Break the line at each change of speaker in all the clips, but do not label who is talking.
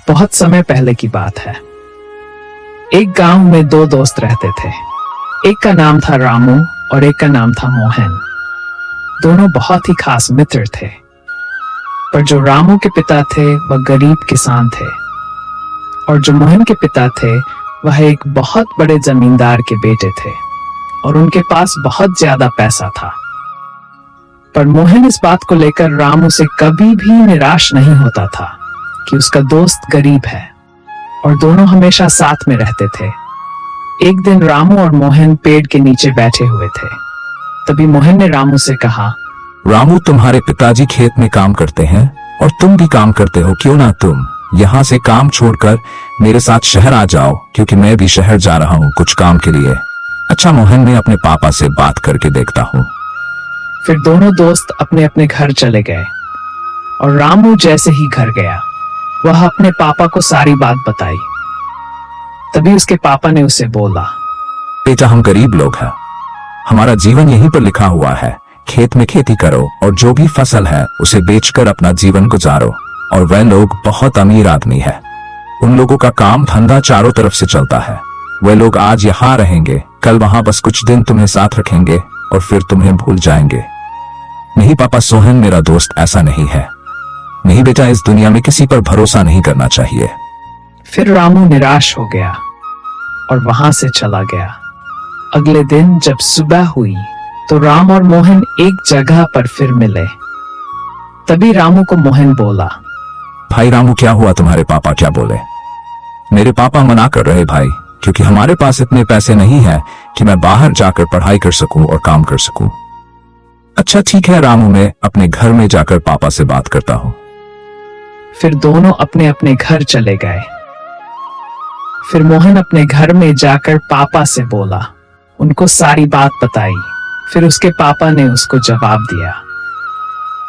बहुत समय पहले की बात है। एक गांव में दो दोस्त रहते थे। एक का नाम था रामू और एक का नाम था मोहन। दोनों बहुत ही खास मित्र थे। पर जो रामू के पिता थे वह गरीब किसान थे और जो मोहन के पिता थे वह एक बहुत बड़े जमींदार के बेटे थे और उनके पास बहुत ज्यादा पैसा था। पर मोहन इस बात को लेकर रामू से कभी भी निराश नहीं होता था कि उसका दोस्त गरीब है और दोनों हमेशा साथ में रहते थे। एक दिन रामू और मोहन पेड़ के नीचे बैठे हुए थे। तभी मोहन ने रामू से कहा,
रामू, तुम्हारे पिताजी खेत में काम करते हैं और तुम भी काम करते हो, क्यों ना तुम यहाँ से काम छोड़कर मेरे साथ शहर आ जाओ, क्योंकि मैं भी शहर जा रहा हूँ कुछ काम के लिए। अच्छा, मोहन, मैं अपने पापा से बात करके देखता हूँ।
फिर दोनों दोस्त अपने अपने घर चले गए और रामू जैसे ही घर गया वह अपने पापा को सारी बात बताई। तभी उसके पापा ने उसे बोला,
बेटा, हम गरीब लोग हैं, हमारा जीवन यहीं पर लिखा हुआ है। खेत में खेती करो और जो भी फसल है उसे बेचकर अपना जीवन गुजारो। और वह लोग बहुत अमीर आदमी है, उन लोगों का काम धंधा चारों तरफ से चलता है। वे लोग आज यहाँ रहेंगे, कल वहां बस कुछ दिन तुम्हें साथ रखेंगे और फिर तुम्हें भूल जाएंगे। नहीं पापा, सोहन मेरा दोस्त ऐसा नहीं है। नहीं बेटा, इस दुनिया में किसी पर भरोसा नहीं करना चाहिए।
फिर रामू निराश हो गया और वहां से चला गया। अगले दिन जब सुबह हुई तो राम और मोहन एक जगह पर फिर मिले। तभी रामू को मोहन बोला,
भाई रामू, क्या हुआ? तुम्हारे पापा क्या बोले? मेरे पापा मना कर रहे भाई, क्योंकि हमारे पास इतने पैसे नहीं है कि मैं बाहर जाकर पढ़ाई कर सकूं और काम कर सकूं। अच्छा ठीक है रामू, मैं अपने घर में जाकर पापा से बात करता हूं।
फिर दोनों अपने अपने घर चले गए। फिर मोहन अपने घर में जाकर पापा से बोला, उनको सारी बात बताई। फिर उसके पापा ने उसको जवाब दिया,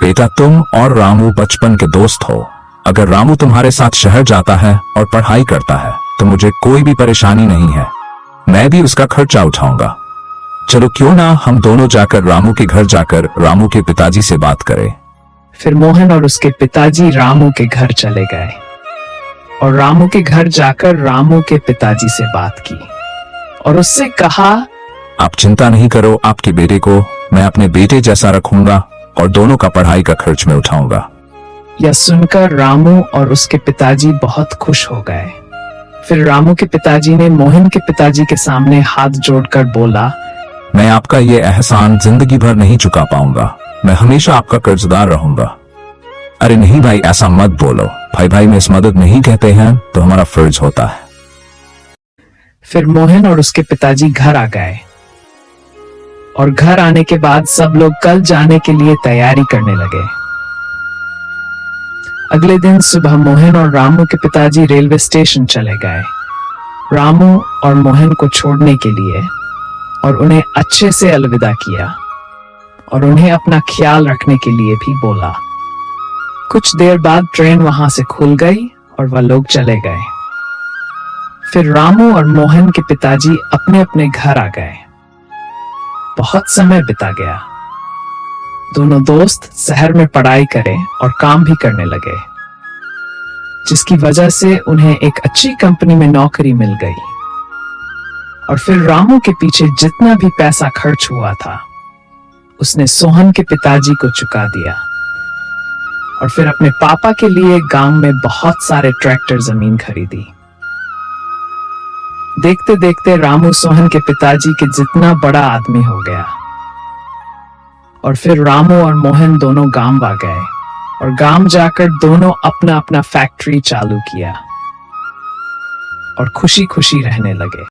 बेटा, तुम और रामू बचपन के दोस्त हो। अगर रामू तुम्हारे साथ शहर जाता है और पढ़ाई करता है तो मुझे कोई भी परेशानी नहीं है, मैं भी उसका खर्चा उठाऊंगा। चलो क्यों ना हम दोनों जाकर रामू के घर जाकर रामू के पिताजी से बात करें।
फिर मोहन और उसके पिताजी रामू के घर चले गए और रामू के घर जाकर रामू के पिताजी से बात की और उससे कहा,
आप चिंता नहीं करो, आपके बेटे को मैं अपने बेटे जैसा रखूंगा और दोनों का पढ़ाई का खर्च मैं उठाऊंगा।
यह सुनकर रामू और उसके पिताजी बहुत खुश हो गए। फिर रामू के पिताजी ने मोहन के पिताजी के सामने हाथ जोड़कर बोला,
मैं आपका ये एहसान जिंदगी भर नहीं चुका पाऊंगा, मैं हमेशा आपका कर्जदार रहूंगा। अरे नहीं भाई, ऐसा मत बोलो। भाई भाई में इस मदद नहीं कहते हैं तो हमारा फर्ज होता है।
फिर मोहन और उसके पिताजी घर आ गए और घर आने के बाद सब लोग कल जाने के लिए तैयारी करने लगे। अगले दिन सुबह मोहन और रामू के पिताजी रेलवे स्टेशन चले गए रामू और मोहन को छोड़ने के लिए और उन्हें अच्छे से अलविदा किया और उन्हें अपना ख्याल रखने के लिए भी बोला। कुछ देर बाद ट्रेन वहां से खुल गई और वह लोग चले गए। फिर रामू और मोहन के पिताजी अपने अपने घर आ गए। बहुत समय बिता गया। दोनों दोस्त शहर में पढ़ाई करें और काम भी करने लगे, जिसकी वजह से उन्हें एक अच्छी कंपनी में नौकरी मिल गई। और फिर रामू के पीछे जितना भी पैसा खर्च हुआ था उसने सोहन के पिताजी को चुका दिया और फिर अपने पापा के लिए गांव में बहुत सारे ट्रैक्टर जमीन खरीदी। देखते देखते रामू सोहन के पिताजी के जितना बड़ा आदमी हो गया। और फिर रामू और मोहन दोनों गांव आ गए और गांव जाकर दोनों अपना अपना फैक्ट्री चालू किया और खुशी खुशी रहने लगे।